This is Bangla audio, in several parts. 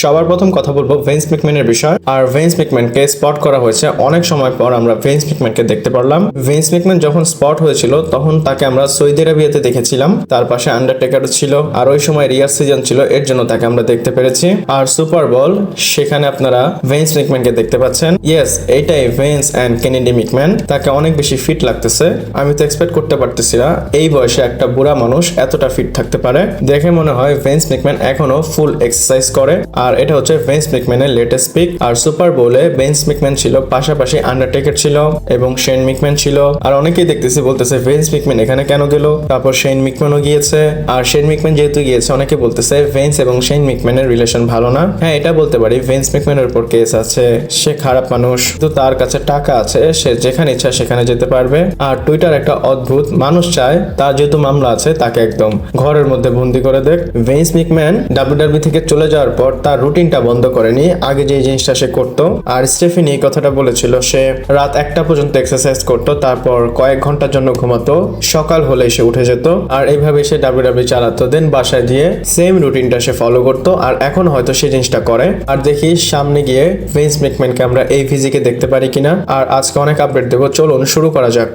সবার প্রথম কথা বলবো ভেন্স ম্যাকম্যানের বিষয়। আর ভেন্স ম্যাকম্যানকে স্পট করা হয়েছে অনেক সময় পর, আমরা ভেন্স ম্যাকম্যানকে দেখতে পারলাম। ভেন্স ম্যাকম্যান যখন স্পট হয়েছিল তখন তাকে আমরা সৌদি আরবিয়াতে দেখেছিলাম, তার পাশে আন্ডারটেকারও ছিল, আর ওই সময় রিয়ার সিজন ছিল, এর জন্য তাকে আমরা দেখতে পেরেছি। আর সুপার বল, সেখানে আপনারা ভেন্স ম্যাকম্যানকে দেখতে পাচ্ছেন। ইয়েস, এইটাই ভেন্স অ্যান্ড কেনেডি ম্যাকম্যান। তাকে অনেক বেশি ফিট লাগতেছে, আমি তো এক্সপেক্ট করতে পারতেছি না এই বয়সে একটা বুড়া মানুষ এতটা ফিট থাকতে পারে। দেখে মনে হয় ভেন্স ম্যাকম্যান এখনো ফুল এক্সারসাইজ করে। আর এটা হচ্ছে ভেন্স ম্যাকম্যানের লেটেস্ট পিক। আর সুপার বোলে ভেন্স ম্যাকম্যান ছিল, পাশাপাশি আন্ডারটেকার ছিল এবং শেন ম্যাকম্যান ছিল। আর অনেকেই দেখতেছি বলতেছে ভেন্স ম্যাকম্যান এখানে কেন গেল, তারপর শেন ম্যাকম্যানও গিয়েছে। আর শেন ম্যাকম্যান যেহেতু গিয়েছে, অনেকে বলতেছে ভেন্স এবং শেন ম্যাকম্যানের রিলেশন ভালো না। হ্যাঁ, এটা বলতে পারি, ভেন্স ম্যাকম্যানের উপর কেস আছে, সে খারাপ মানুষ, কিন্তু তার কাছে টাকা আছে, সে যেখানে ইচ্ছা সেখানে যেতে পারবে। আর টুইটার একটা অদ্ভুত মানুষ চায়, তার যেহেতু মামলা আছে তাকে একদম ঘরের মধ্যে বন্দি করে দেখ। ভেন্স ম্যাকম্যান ডাব্লিউডাব্লিউ থেকে চলে যাওয়ার পর তার রুটিনটা বন্ধ করেনি, আগে যে জিনিসটা সে করতো। আর স্টেফিনি এই কথাটা বলেছিল, সে রাত 1টা পর্যন্ত এক্সারসাইজ করতো, তারপর কয়েক ঘন্টার জন্য ঘুমাতো, সকাল হলে সে উঠে যেত। আর এইভাবে সে ডাব্লিউডাব্লিউ চালাতো। দেন বাসায় দিয়ে সেম রুটিনটা সে ফলো করতো, আর এখন হয়তো সে জিনিসটা করে। আর দেখি সামনে গিয়ে ভেন্স ম্যাকম্যানকে আমরা এই ফিজিকে দেখতে পারি কিনা। আর আজকে অনেক আপডেট দেবো, চলুন শুরু করা যাক।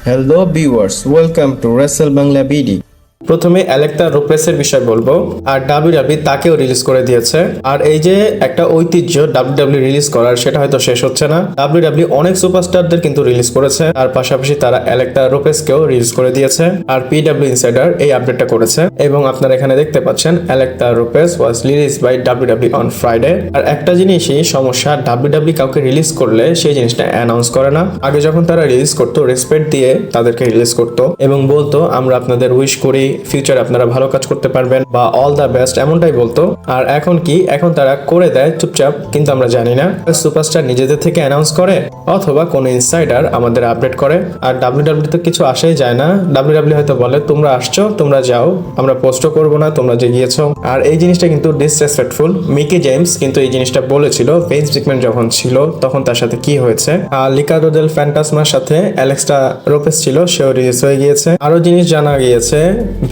Hello viewers, welcome to Rachel Bangla BD. প্রথমে অ্যালেক্সা রোপেসের বিষয় বলবো। আর ডাব্লিউডাব্লিউ তাকেও রিলিজ করে দিয়েছে। আর এই যে একটা ঐতিহ্য ডাব্লিউডাব্লিউ রিলিজ করার, সেটা হয়তো শেষ হচ্ছে না। ডাব্লিউডাব্লিউ অনেক সুপারস্টারদের কিন্তু রিলিজ করেছে, আর পাশাপাশি তারা অ্যালেক্সা রোপেসকেও রিলিজ করে দিয়েছে। আর পিডাব্লিউ ইনসাইডার এই আপডেটটা করেছে, এবং আপনারা এখানে দেখতে পাচ্ছেন Alexa ropes was release by WWE on Friday. আর একটা জিনিসই সমস্যা, ডাব্লিউডাব্লিউ কাউকে রিলিজ করলে সেই জিনিসটা অ্যানাউন্স করে না। আগে যখন তারা রিলিজ করতো, রেসপেক্ট দিয়ে তাদেরকে রিলিজ করতো এবং বলতো আমরা আপনাদের উইশ করি, ফিউচারে আপনারা ভালো কাজ করতে পারবেন, বা অল দ্য বেস্ট, এমনটাই বলতো। আর এখন কি, এখন তারা করে দেয় চুপচাপ, কিন্তু আমরা জানি না সুপারস্টার নিজেদের থেকে অ্যানাউন্স করে অথবা কোনো ইনসাইডার আমাদের আপডেট করে। আর ডাব্লিউডাব্লিউ তো কিছু আসেই যায় না। ডাব্লিউডাব্লিউ হয়তো বলে তোমরা আসছো, তোমরা যাও, আমরা পোস্টও করবো না তোমরা যে গিয়েছো। আর এই জিনিসটা কিন্তু ডিসরেসপেক্টফুল। মিকি জেমস কিন্তু এই জিনিসটা বলেছিল ভেন্স ম্যাকম্যান যখন ছিল তখন তার সাথে কি হয়েছে। আর লিকাডো দেল ফ্যান্টাসমার সাথে অ্যালেক্সা রোপেস ছিল, সেও রিলিজ হয়ে গিয়েছে। আরো জিনিস জানা গিয়েছে,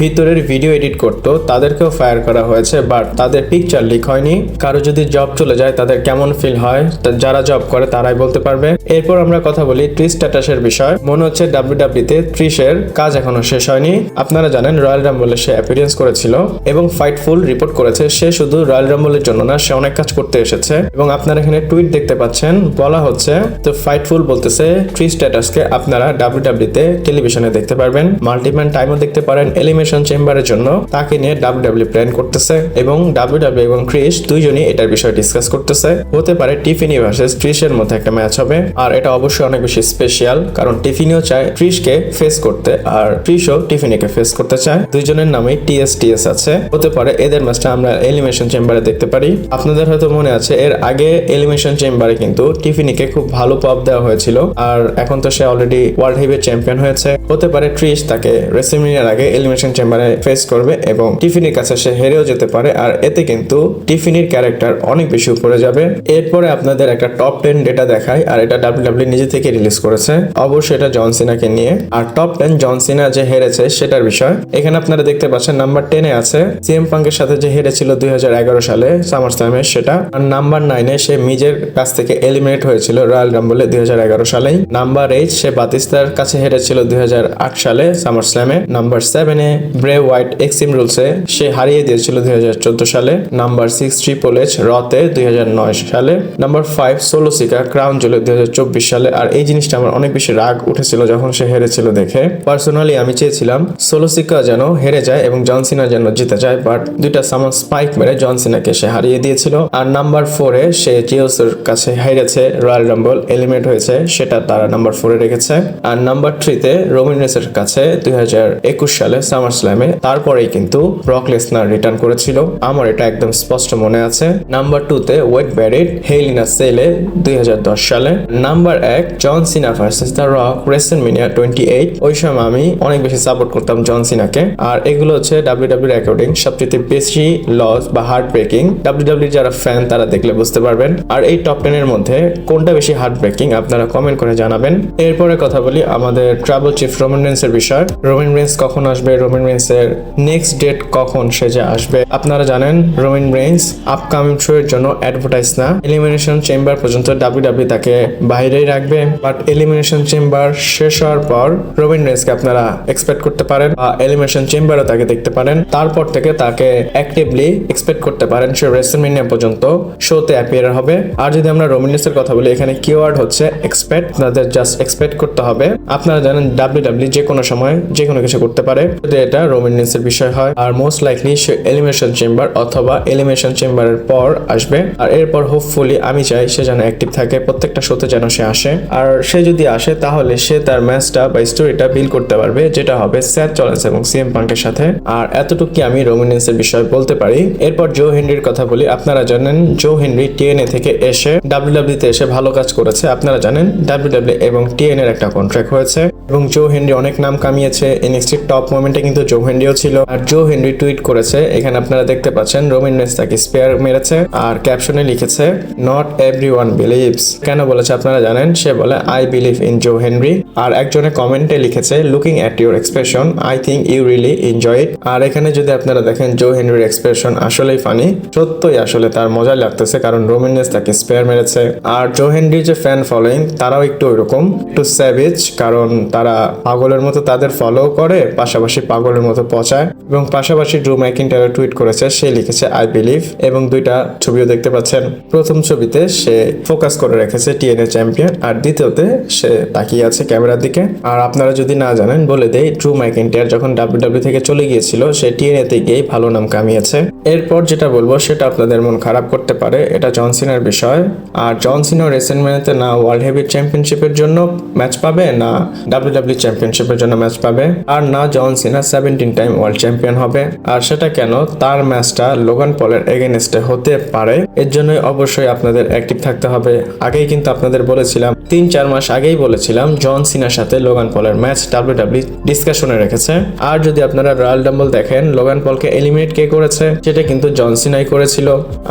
ভিতরের ভিডিও এডিট করতো তাদেরকেও ফায়ার করা হয়েছে, বাট তাদের পিকচার লিক হয়নি। কারো যদি জব চলে যায় তাদের কেমন ফিল হয়, যারা জব করে তারাই বলতে পারবে। এরপর আমরা কথা বলি ট্রিশ স্ট্র্যাটাসের বিষয়। মনে হচ্ছে ডাব্লিউডাব্লিউতে ট্রিশের কাজ এখনো শেষ হয়নি। আপনারা জানেন রয়্যাল রাম্বলে সে অ্যাপিয়ারেন্স করেছিল এবং ফাইটফুল রিপোর্ট করেছে। সে শুধু রয়্যাল রাম্বলের জন্য না, সে অনেক কাজ করতে এসেছে। এবং আপনারা এখানে টুইট দেখতে পাচ্ছেন, বলা হচ্ছে তো ফাইটফুল বলতেছে ট্রিশ স্ট্র্যাটাসকে আপনারা ডাব্লিউডাব্লিউতে টেলিভিশনে দেখতে পারবেন, মাল্টিম্যান টাইমও দেখতে পারেন। এলিমিনেশন চেম্বারের জন্য তাকে নিয়ে ডাব্লিউডাব্লিউ প্ল্যান করতেছে, এবং ডাব্লিউডাব্লিউ এবং ট্রিশ দুইজনই এটার বিষয়ে ডিসকাস করতেছে। হতে পারে টিফিনি ভার্সেস ট্রিশের মধ্যে একটা ম্যাচ হবে। আর এটা অবশ্যই অনেক বেশি স্পেশাল, কারণ টিফিনিও চায় ট্রিশকে ফেস করতে, আর ট্রিশও টিফিনিকে ফেস করতে চায়। দুইজনের নামে টিএস আছে। হতে পারে এদের ম্যাচটা আমরা এলিমিনেশন চেম্বারে দেখতে পারি। আপনাদের হয়তো মনে আছে, এর আগে এলিমিনেশন চেম্বারে কিন্তু টিফিনিকে খুব ভালো পপ দেওয়া হয়েছিল, আর এখন তো সে অলরেডি ওয়ার্ল্ড হেভিওয়েট চ্যাম্পিয়ন হয়েছে। হতে পারে ট্রিশ তাকে রেসলম্যানিয়ার আগে এলিমিনেশন চেম্বারে ফেস করবে এবং টিফিনির কাছে সে হেরেও যেতে পারে। আর এতে কিন্তু টিফিনির ক্যারেক্টার অনেক বেশি উপরে যাবে। এরপরে আপনাদের একটা টপ 10 ডেটা দেখায়, আর এটা ডাব্লিউডাব্লিউ নিজে থেকে রিলিজ করেছে, অবশ্যই এটা জন সিনাকে নিয়ে। আর টপ 10 জন সিনা যে হেরেছে সেটার বিষয় এখানে আপনারা দেখতে পাচ্ছেন। নাম্বার 10-এ আছে সিএম পাঙ্কের সাথে যে হেরেছিল 2011 সালে সামার স্ল্যামে, সেটা। আর নাম্বার 9-এ সে মিজের কাছ থেকে এলিমিনেট হয়েছিল রয়্যাল রাম্বলে 2011 সালেই। নাম্বার 8 সে বাতিস্তার কাছে হেরেছিল 2008 সালে সামার স্ল্যামে। নাম্বার 7-এ ব্রে হোয়াইট এক্সট্রিম রুলসে সে হারিয়ে দিয়েছিল 2014 সালে। নাম্বার 6 ট্রিপল এইচ রতে 2009 সালে। নাম্বার 5 সোলো সিকা ক্রাউন জুয়েলে 2024 সালে। আর এই জিনিসটা আমার অনেক বেশি রাগ উঠেছিল যখন সে হেরেছিল দেখে। পার্সোনালি আমি চেয়েছিলাম সোলো সিকা যেন হেরে যায় এবং জন সিনা যেন জিতে যায়, বাট দুইটা সামান স্পাইক মেরে জন সিনাকে সে হারিয়ে দিয়েছিল। আর নাম্বার 4-এ সে জিওসের কাছে হেরেছে, রয়্যাল রাম্বল এলিমিনেট হয়েছে, সেটা তারা নাম্বার 4-এ রেখেছে। আর নাম্বার 3-তে রোমান রেন্সের কাছে 2021 সালে সামার স্ল্যামে। তারপরেই কিন্তু ব্রক লেসনার রিটার্ন করেছিল, আমার এটা একদম স্পষ্ট মনে আছে। নাম্বার 2-তে ওয়েড ব্যারিট হেল ইন আ সেলে 2010 সালে। Number 1 John Cena versus the Rock WrestleMania 28। ওই সময় আমি অনেক বেশি সাপোর্ট করতাম জন সিনাকে। আর এগুলো হচ্ছে ডাব্লিউডাব্লিউ অ্যাকর্ডিং সবচেয়ে বেশি লস বা হার্ট ব্রেকিং। ডাব্লিউডাব্লিউ যারা ফ্যান তারা দেখলে বুঝতে পারবেন। আর এই টপ 10 এর মধ্যে কোনটা বেশি হার্ট ব্রেকিং আপনারা কমেন্ট করে জানাবেন। এরপরে কথা বলি আমাদের ট্রাবল চিফ রোমান রেন্সের বিষয়। রোমান রেন্স কখন আসবে, রোমান রেইন্সের নেক্সট ডেট কখন সে যে আসবে। আপনারা জানেন রোমান রেইন্স আপকামিং শো এর জন্য অ্যাডভার্টাইজ না, এলিমিনেশন চেম্বার পর্যন্ত ডাব্লিউডাব্লিউ তাকে বাইরেই রাখবে। বাট এলিমিনেশন চেম্বার শেষ হওয়ার পর রোমান রেইন্সকে আপনারা এক্সপেক্ট করতে পারেন, বা এলিমিনেশন চেম্বারও তাকে দেখতে পারেন। তারপর থেকে তাকে অ্যাক্টিভলি এক্সপেক্ট করতে পারেন সে রেসলম্যানিয়া পর্যন্ত শোতে অ্যাপিয়ার হবে। আর যদি আমরা রোমান রেইন্সের কথা বলি, এখানে কিওয়ার্ড হচ্ছে এক্সপেক্ট। আপনাদের জাস্ট এক্সপেক্ট করতে হবে। আপনারা জানেন ডাব্লিউডাব্লিউ যে কোনো সময় যে কোনো কিছু করতে পারে, যদি এটা রোমান রেইন্সের বিষয় হয়। আর মোস্ট লাইকলি সে এলিমিনেশন চেম্বার অথবা এলিমিনেশন চেম্বারের পর আসবে। আর এরপর হোপফুলি আমি চাই সে যেন অ্যাক্টিভ থাকে, প্রত্যেকটা শোতে যেন সে আসে। আর সে যদি আসে তাহলে সে তার ম্যাচটা বা স্টোরিটা বিল করতে পারবে, যেটা হবে স্যাথ রলিন্স এবং সিএম পাঙ্কের সাথে। আর এতটুকু আমি রোমান রেইন্সের বিষয়ে বলতে পারি। এরপর জো হেনরির কথা বলি। আপনারা জানেন জো হেনরি টিএনএ থেকে এসে ডাব্লিউডাব্লিউ তে এসে ভালো কাজ করেছে। আপনারা জানেন ডাব্লিউডাব্লিউ এবং টিএনএ এর একটা কন্ট্রাক্ট হয়েছে এবং জো হেনরি অনেক নাম কামিয়েছে। এনএক্সটির টপ মোমেন্টে কিন্তু জো হেনরিও ছিল। আর জো হেনরি টুইট করেছে, এখানে আপনারা দেখতে পাচ্ছেন রোমান রেইন্স তাকে স্পেয়ার মেরেছে আর ক্যাপশনে লিখেছে নট এভরিওয়ান বিলিভস। কেন বলেছে আপনারা জানেন? সে বলে I believe in Joe Henry. আর একজনে কমেন্টে লিখেছে looking at your expression I think you really enjoy it. আর এখানে যদি আপনারা দেখেন জো হেনরির এক্সপ্রেশন আসলেই ফানি, সত্যই আসলে তার মজা লাগতেছে, কারণ রোমান রেইন্স তাকে স্পেয়ার মেরেছে। আর জো হেনরির যে ফ্যান ফলোইং তারাও একটু ওইরকম, একটু স্যাভেজ, কারণ তারা পাগলের মতো তাদের ফলো করে, পাশাপাশি পাগলের মতো পচায়। এবং পাশাপাশি ড্রু ম্যাকিন্টায়ার টুইট করেছে, সে লিখেছে আই বিলিভ, এবং দুইটা ছবিও দেখতে পাচ্ছেন। প্রথম ছবিতে সে ফোকাস করে রেখেছে টিএনএ চ্যাম্পিয়ন, আর দ্বিতীয়তে সে তাকিয়ে আছে ক্যামেরার দিকে। আর আপনারা যদি না জানেন বলে দেই, ড্রু ম্যাকিন্টায়ার যখন ডাব্লিউডাব্লিউ থেকে চলে গিয়েছিল সে টিএনএ তে গিয়ে ভালো নাম কামিয়েছে। এরপর যেটা বলবো সেটা আপনাদের মন খারাপ করতে পারে, এটা জন সিনার বিষয়। আর জন সিনা রেসলম্যানিয়াতে না ওয়ার্ল্ড হেভি চ্যাম্পিয়নশিপের জন্য ম্যাচ পাবে, না ডাব্লিউডাব্লিউ চ্যাম্পিয়নশিপের জন্য ম্যাচ পাবে, আর না জন সিনা 17 টাইম ওয়ার্ল্ড চ্যাম্পিয়ন হবে। আর সেটা কেন? তার ম্যাচটা লোগান পলের এগেইনস্টে হতে পারে, এর জন্যই অবশ্যই আপনাদের অ্যাক্টিভ থাকতে হবে। আগেই কিন্তু আপনাদের বলেছিলাম, 3-4 মাস আগেই বলেছিলাম জন সিনার সাথে লোগান পলের ম্যাচ ডাব্লিউডাব্লিউ ডিসকাশনে রেখেছে। আর যদি আপনারা রয়্যাল রাম্বল দেখেন, লোগান পলকে এলিমিনেট কে করেছে? সেটা কিন্তু জন সিনাই করেছিল।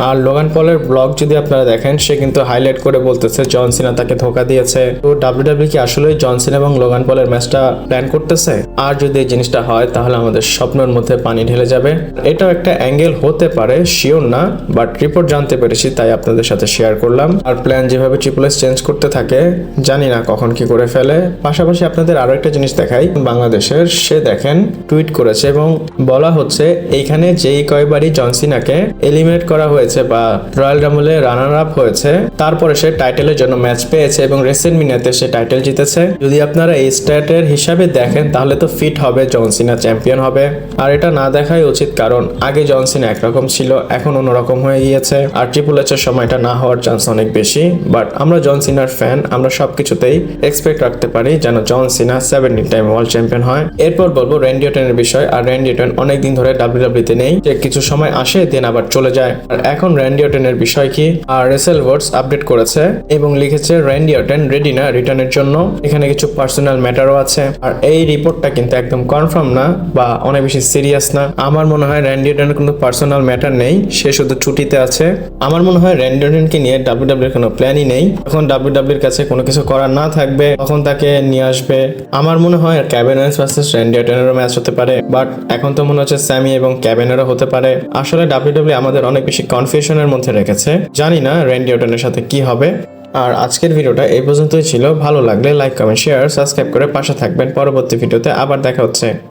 আর লোগান পলের ব্লগ যদি আপনারা দেখেন, সে কিন্তু হাইলাইট করে বলতেছে জন সিনা তাকে ধোকা দিয়েছে। তো ডাব্লিউডাব্লিউ কি আসলেই জন সিনা এবং লোগান পলের ম্যাচটা প্ল্যান করতেছে? আর যদি এই জিনিসটা হয় তাহলে আমাদের স্বপ্নের মধ্যে পানি ঢেলে যাবে। এটাও একটা অ্যাঙ্গেল হতে পারে, শিওর না, বাট রিপোর্ট জানতে পেরেছি তাই আপনাদের সাথে শেয়ার করলাম। আর প্ল্যান যেভাবে ট্রিপল এস চেঞ্জ করতে থাকে, জানি না কখন কি করে ফেলে। পাশাপাশি আপনাদের আরো একটা জিনিস দেখাই, বাংলাদেশের সে দেখেন টুইট করেছে এবং বলা হচ্ছে এইখানে যেই কয়বারই জন সিনাকে এলিমিনেট করা হয়েছে বা রয়্যাল রাম্বলে রানার আপ হয়েছে, তারপরে সে টাইটেলের জন্য ম্যাচ পেয়েছে এবং রেসলম্যানিয়াতে সে টাইটেল জিতেছে। যদি আপনারা এই স্ট্যাটের হিসাবে দেখেন তাহলে তো ফিট হবে জন সিনা চ্যাম্পিয়ন হবে। আর এটা না দেখাই উচিত, কারণ আগে জন সিনা একরকম ছিল, এখন অন্যরকম হয়ে গিয়েছে। আর ট্রিপল এইচ এর সময়টা না হওয়ার চান্স অনেক বেশি। বাট আমরা জন সিনার ফ্যান, আমরা সবকিছুতেই এক্সপেক্ট রাখতে পারি যেন জন সিনা 17 টাইম ওয়ার্ল্ড চ্যাম্পিয়ন হয়। এরপর বলবো র্যান্ডি অর্টনের বিষয়। আর র্যান্ডি অর্টন অনেকদিন ধরে ডাব্লিউডাব্লিউ তে নেই, যে কিছু সময় আসে দেন আবার চলে যায়। আর এখন র্যান্ডি অর্টনের বিষয় কি? আর রেসেল ওয়ার্ডস আপডেট করেছে এবং লিখেছে র্যান্ডি অর্টন রেডি না রিটার্নের জন্য, এখানে কিছু পার্সোনাল ম্যাটারও আছে। আর এই রিপোর্টটা কিন্তু একদম কনফার্ম না বা অনেক বেশি সিরিয়াস না। আমার মনে হয় র্যান্ডি অর্টনের কোনো পার্সোনাল ম্যাটার নেই, সে শুধু ছুটিতে আছে। আমার মনে হয় র্যান্ডি অর্টনকে নিয়ে ডাব্লিউডাব্লিউ এর কোনো প্ল্যানই নেই। এখন ডাব্লিউডাব্লিউ এর কাছে কোনো কিছু করার না থাকবে তখন তাকে নিয়ে আসবে। আমার মনে হয় কেভিন ওয়েন্স ভার্সেস র্যান্ডি অর্টনেরও ম্যাচ হতে পারে, বাট এখন তো মনে হচ্ছে স্যামি এবং কেভিনেরও হতে পারে। আসলে ডাব্লিউডাব্লিউ আমাদের অনেক বেশি কনফিউশনের মধ্যে রেখেছে, জানি না র্যান্ডি অর্টনের সাথে কি হবে। আর আজকের ভিডিওটা এই পর্যন্তই ছিল। ভালো লাগলে লাইক, কমেন্ট, শেয়ার, সাবস্ক্রাইব করে পাশে থাকবেন। পরবর্তী ভিডিওতে আবার দেখা হচ্ছে।